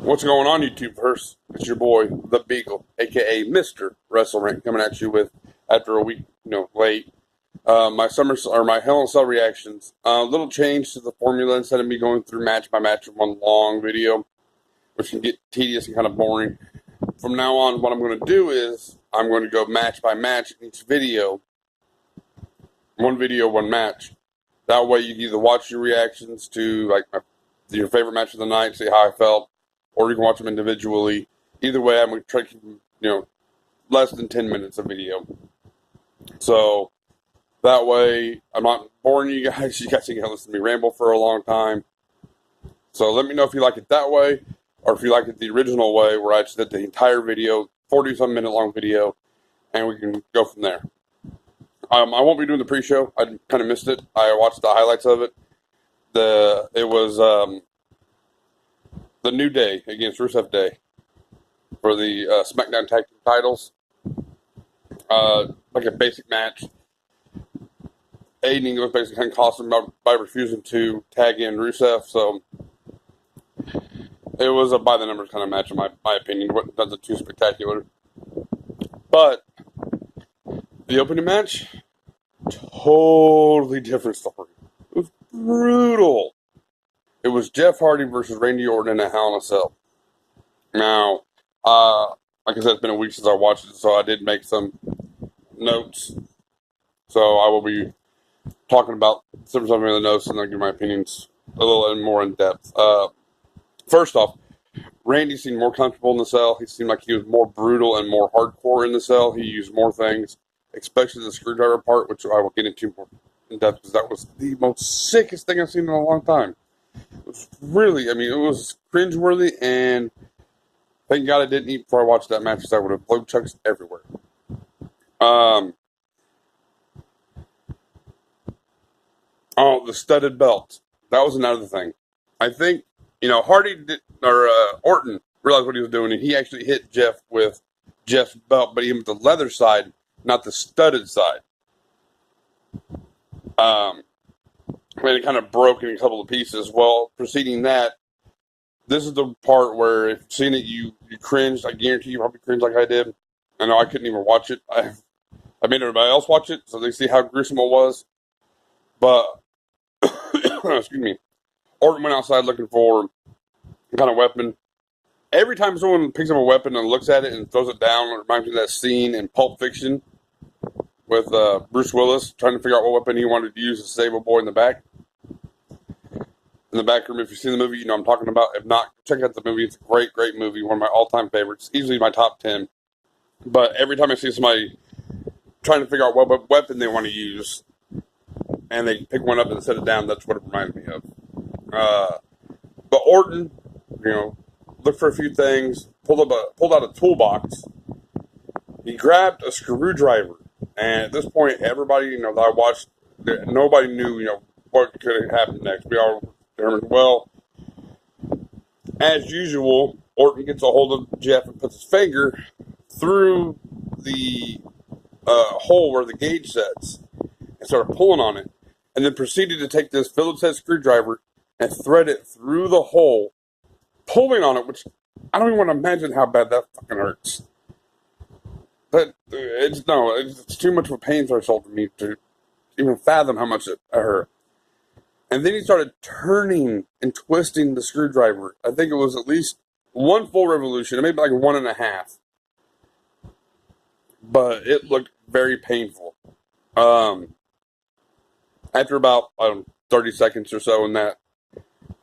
What's going on, YouTube first? It's your boy, The Beagle, aka Mr. WrestleRant, coming at you with, after a week, late, my Hell in a Cell reactions. Little change to the formula. Instead of me going through match by match in one long video, which can get tedious and kind of boring. From now on, what I'm going to do is, I'm going to go match by match in each video. One video, one match. That way you can either watch your reactions to, your favorite match of the night, see how I felt, or you can watch them individually. Either way, I'm going to try to keep, less than 10 minutes of video. So, that way, I'm not boring you guys. You guys can listen to me ramble for a long time. So, let me know if you like it that way, or if you like it the original way, where I just did the entire video, 40-some minute long video, and we can go from there. I won't be doing the pre-show. I kind of missed it. I watched the highlights of it. It was the New Day against Rusev Day for the SmackDown Tag Team titles. Like a basic match. Aiden was basically kind of cost him by refusing to tag in Rusev, so it was a by the numbers kind of match in my opinion. It wasn't nothing too spectacular. But the opening match, totally different story. It was brutal. It was Jeff Hardy versus Randy Orton in a Hell in a Cell. Now, like I said, it's been a week since I watched it, so I did make some notes. So I will be talking about some of the notes and I'll give my opinions a little more in depth. First off, Randy seemed more comfortable in the cell. He seemed like he was more brutal and more hardcore in the cell. He used more things, especially the screwdriver part, which I will get into more in depth because that was the most sickest thing I've seen in a long time. It was really, it was cringeworthy, and thank God I didn't eat before I watched that match because I would have blown chunks everywhere. Oh, the studded belt. That was another thing. I think, Orton realized what he was doing, and he actually hit Jeff with Jeff's belt, but he hit the leather side, not the studded side. And it kind of broke in a couple of pieces. Well, preceding that, this is the part where if you've seen it, you cringed. I guarantee you probably cringed like I did. I know I couldn't even watch it. I made everybody else watch it so they see how gruesome it was. But, excuse me, Orton went outside looking for a kind of weapon. Every time someone picks up a weapon and looks at it and throws it down, it reminds me of that scene in Pulp Fiction with Bruce Willis trying to figure out what weapon he wanted to use to save a boy in the back. In the back room, if you've seen the movie, you know what I'm talking about. If not, check out the movie. It's a great, great movie. One of my all-time favorites. Easily my top 10. But every time I see somebody trying to figure out what weapon they want to use, and they pick one up and set it down, that's what it reminds me of. But Orton, looked for a few things, pulled out a toolbox. He grabbed a screwdriver. And at this point, everybody, that I watched, nobody knew, what could have happened next. We all determined, well, as usual, Orton gets a hold of Jeff and puts his finger through the hole where the gauge sets and started pulling on it. And then proceeded to take this Phillips head screwdriver and thread it through the hole, pulling on it, which I don't even want to imagine how bad that fucking hurts. But it's too much of a pain threshold for me to even fathom how much it hurt. And then he started turning and twisting the screwdriver. I think it was at least one full revolution, maybe like 1.5. But it looked very painful. After about 30 seconds or so in that,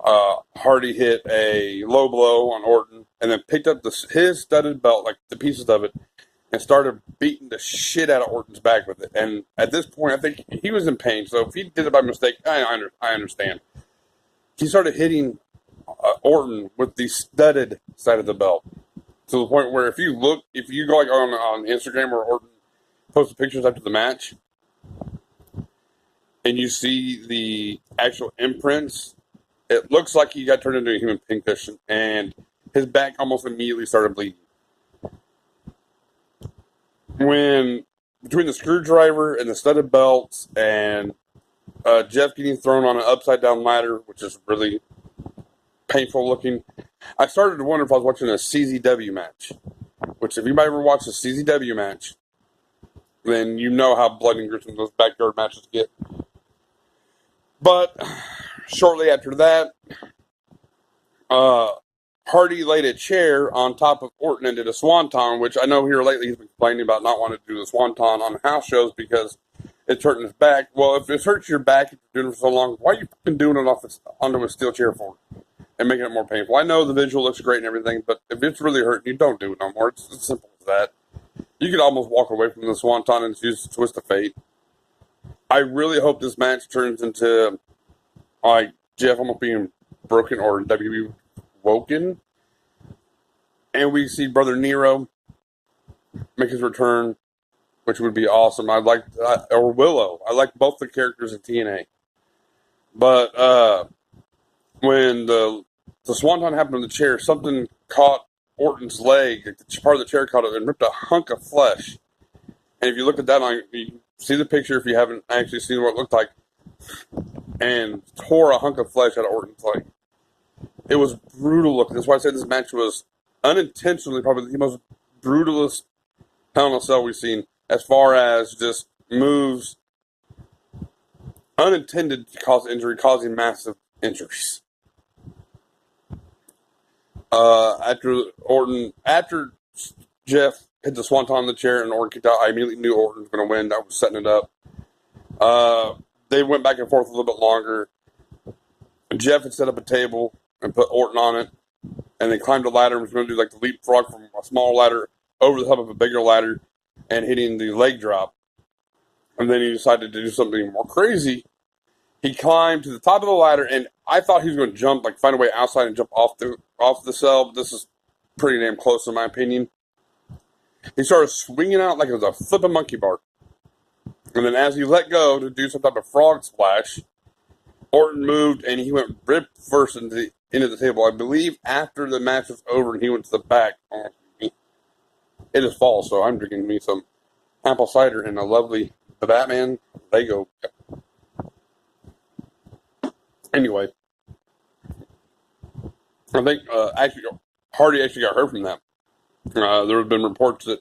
Hardy hit a low blow on Orton and then picked up his studded belt, like the pieces of it, and started beating the shit out of Orton's back with it. And at this point, I think he was in pain. So if he did it by mistake, I understand. He started hitting Orton with the studded side of the belt. To the point where if you go like on Instagram where Orton posted pictures after the match, and you see the actual imprints, it looks like he got turned into a human pincushion, and his back almost immediately started bleeding. When, between the screwdriver and the studded belts and Jeff getting thrown on an upside-down ladder, which is really painful looking, I started to wonder if I was watching a CZW match, which if anybody ever watched a CZW match, then you know how bloody and gruesome those backyard matches get. But shortly after that, Hardy laid a chair on top of Orton and did a swanton, which I know here lately he's been complaining about not wanting to do the swanton on house shows because it's hurting his back. Well, if it hurts your back, if you're doing it for so long, why are you fucking doing it onto a steel chair for and making it more painful? I know the visual looks great and everything, but if it's really hurting you, don't do it no more. It's as simple as that. You could almost walk away from the swanton and use the twist of fate. I really hope this match turns into like Jeff almost being broken or WWE woken, and we see Brother Nero make his return, which would be awesome. I'd like or Willow. I like both the characters in TNA, but when the swanton happened in the chair, something caught Orton's leg. Part of the chair caught it and ripped a hunk of flesh. And if you look at that, you see the picture if you haven't actually seen what it looked like, and tore a hunk of flesh out of Orton's leg. It was brutal looking. That's why I said this match was unintentionally probably the most brutalest Hell in a Cell we've seen as far as just moves unintended to cause injury, causing massive injuries. After Jeff hit the swanton on the chair and Orton kicked out, I immediately knew Orton was going to win. I was setting it up. They went back and forth a little bit longer. Jeff had set up a table and put Orton on it, and they climbed a ladder and was going to do like the leapfrog from a small ladder over the top of a bigger ladder and hitting the leg drop. And then he decided to do something more crazy. He climbed to the top of the ladder, and I thought he was going to jump, like find a way outside and jump off the cell, but this is pretty damn close in my opinion. He started swinging out like it was a flipping monkey bar. And then as he let go to do some type of frog splash, Orton moved and he went rib first into the table. I believe after the match was over and he went to the back. It is fall, so I'm drinking me some apple cider and a lovely Batman Lego. Anyway, I think Hardy actually got hurt from that. There have been reports that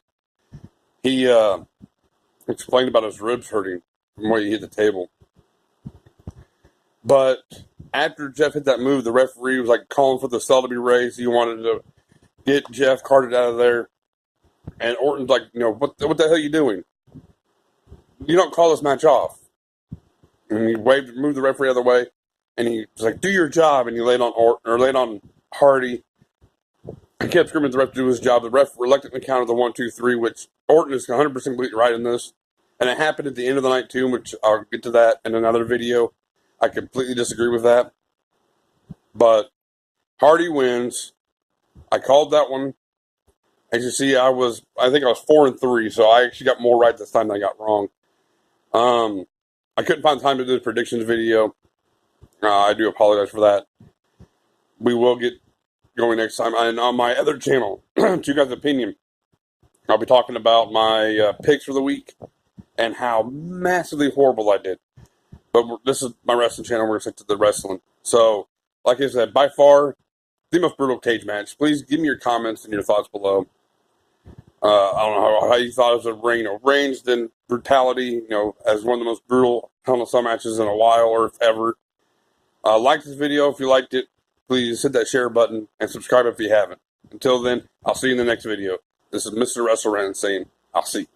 he explained about his ribs hurting from where he hit the table. But after Jeff hit that move, the referee was like calling for the cell to be raised. He wanted to get Jeff carted out of there. And Orton's like, what the hell are you doing? You don't call this match off. And he moved the referee out of the way. And he was like, do your job. And he laid on Orton, or laid on Hardy. He kept screaming at the ref to do his job. The ref reluctantly counted the 1, 2, 3, which Orton is 100% completely right in this. And it happened at the end of the night, too, which I'll get to that in another video. I completely disagree with that. But Hardy wins. I called that one. As you see, I think I was 4-3, so I actually got more right this time than I got wrong. I couldn't find time to do the predictions video. I do apologize for that. We will get going next time. And on my other channel, To Guys' Opinion, I'll be talking about my picks for the week and how massively horrible I did. But this is my wrestling channel. We're going to stick to the wrestling. So, like I said, by far, the most brutal cage match. Please give me your comments and your thoughts below. I don't know how you thought it was a ring. Ranged in brutality, as one of the most brutal Hell in a Cell matches in a while or if ever. Like this video if you liked it. Please hit that share button and subscribe if you haven't. Until then, I'll see you in the next video. This is Mr. WrestleRant saying, I'll see you.